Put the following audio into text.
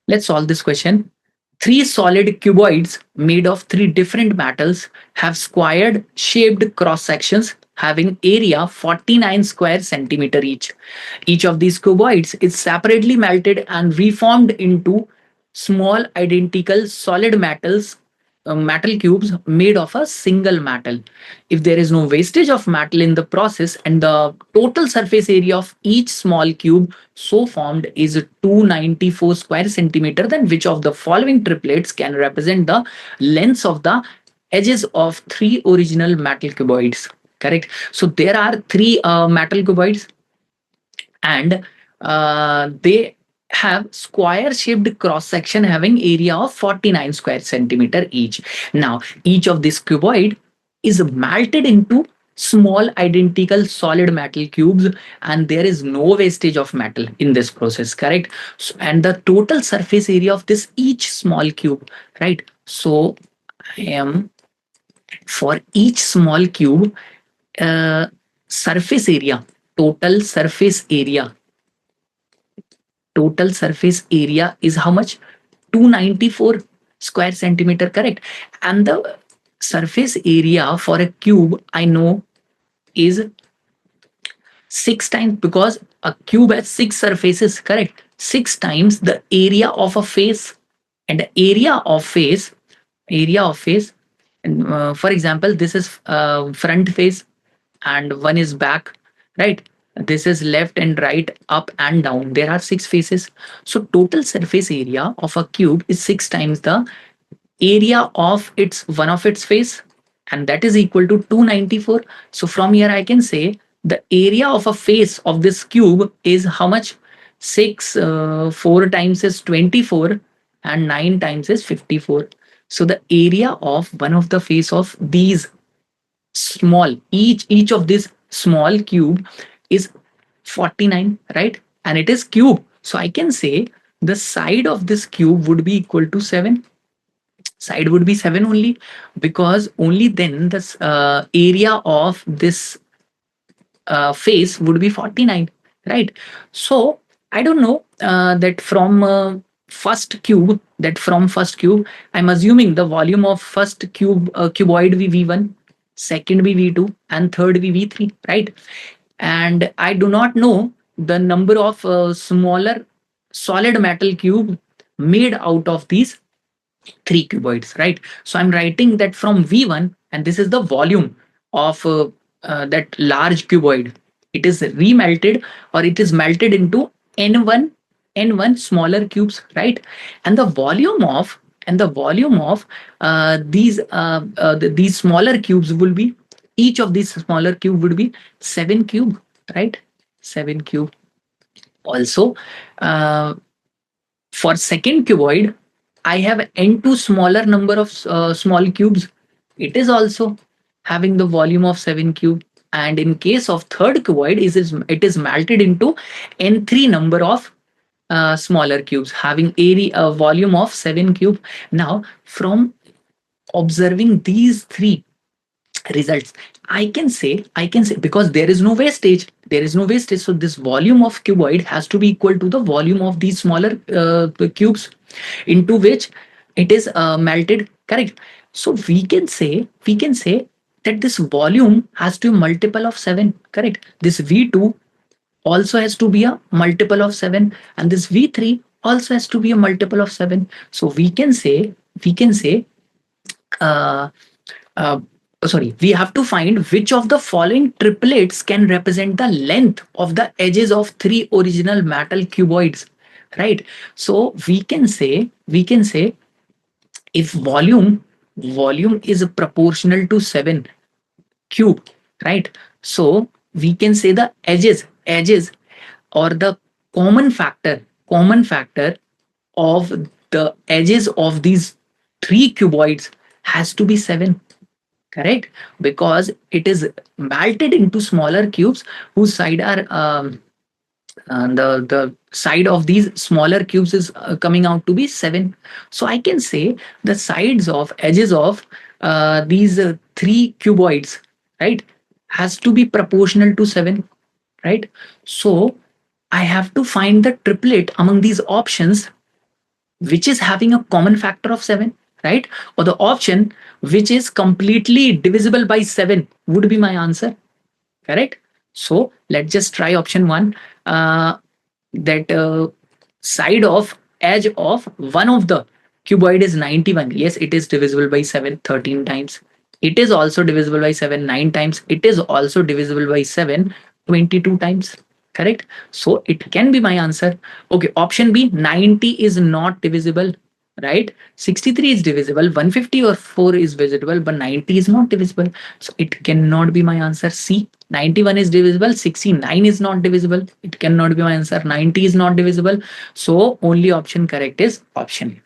Let's solve this question. Three solid cuboids made of three different metals have squared shaped cross sections having area 49 square centimeter each. Each of these cuboids is separately melted and reformed into small identical solid metal cubes made of a single metal. If there is no wastage of metal in the process and the total surface area of each small cube so formed is 294 square centimeter, then which of the following triplets can represent the lengths of the edges of three original metal cuboids? Correct. So there are three metal cuboids, and they have square shaped cross section having area of 49 square centimeter each. Now each of this cuboid is melted into small identical solid metal cubes, and there is no wastage of metal in this process. Correct. So, and the total surface area of this each small cube, right? So I am for each small cube, uh, surface area, total surface area total surface area is how much? 294 square centimeter. Correct. And the surface area for a cube I know is 6 times, because a cube has 6 surfaces. Correct. 6 times the area of a face. And the area of face, and for example, this is front face and one is back, right? This is left and right, up and down. There are 6 faces. So total surface area of a cube is 6 times the area of its face, and that is equal to 294. So from here I can say the area of a face of this cube is how much? 6 4 times is 24, and 9 times is 54. So the area of one of the face of these small, each of this small cube is 49, right? And it is cube, so I can say the side of this cube would be equal to 7. Side would be 7 only, because only then this area of this face would be 49, right? So I don't know that from first cube I'm assuming the volume of first cuboid be v1, second be v2, and third be v3, right? And I do not know the number of smaller solid metal cube made out of these three cuboids, right? So I'm writing that from V1, and this is the volume of that large cuboid. It is remelted, or it is melted into N1 smaller cubes, right? And the volume of these smaller cubes will be, each of these smaller cube would be 7 cube, right? 7 cube. Also, uh, for second cuboid, I have n2 smaller number of small cubes. It is also having the volume of 7 cube. And in case of third cuboid, it is melted into n3 number of smaller cubes having area volume of 7 cube. Now, from observing these three results, I can say because there is no wastage, so this volume of cuboid has to be equal to the volume of these smaller cubes into which it is melted. Correct. So we can say that this volume has to be multiple of 7. Correct. This v2 also has to be a multiple of 7, and this v3 also has to be a multiple of 7. So we can say uh, uh, sorry, we have to find which of the following triplets can represent the length of the edges of three original metal cuboids, right? So we can say if volume is proportional to 7 cube, right? So we can say the edges or the common factor of the edges of these three cuboids has to be 7. Correct. Because it is melted into smaller cubes whose side are the side of these smaller cubes is coming out to be 7. So I can say the edges of these three cuboids, right, has to be proportional to 7, right? So I have to find the triplet among these options which is having a common factor of 7, right? Or the option which is completely divisible by 7 would be my answer, correct? So let's just try option 1. That side of edge of one of the cuboid is 91. Yes, it is divisible by 7 13 times. It is also divisible by 7 9 times. It is also divisible by 7 22 times, correct? So it can be my answer. Okay, option B, 90 is not divisible, right? 63 is divisible, 150 or 4 is divisible, but 90 is not divisible. So it cannot be my answer. C, 91 is divisible, 69 is not divisible. It cannot be my answer. 90 is not divisible. So only option correct is option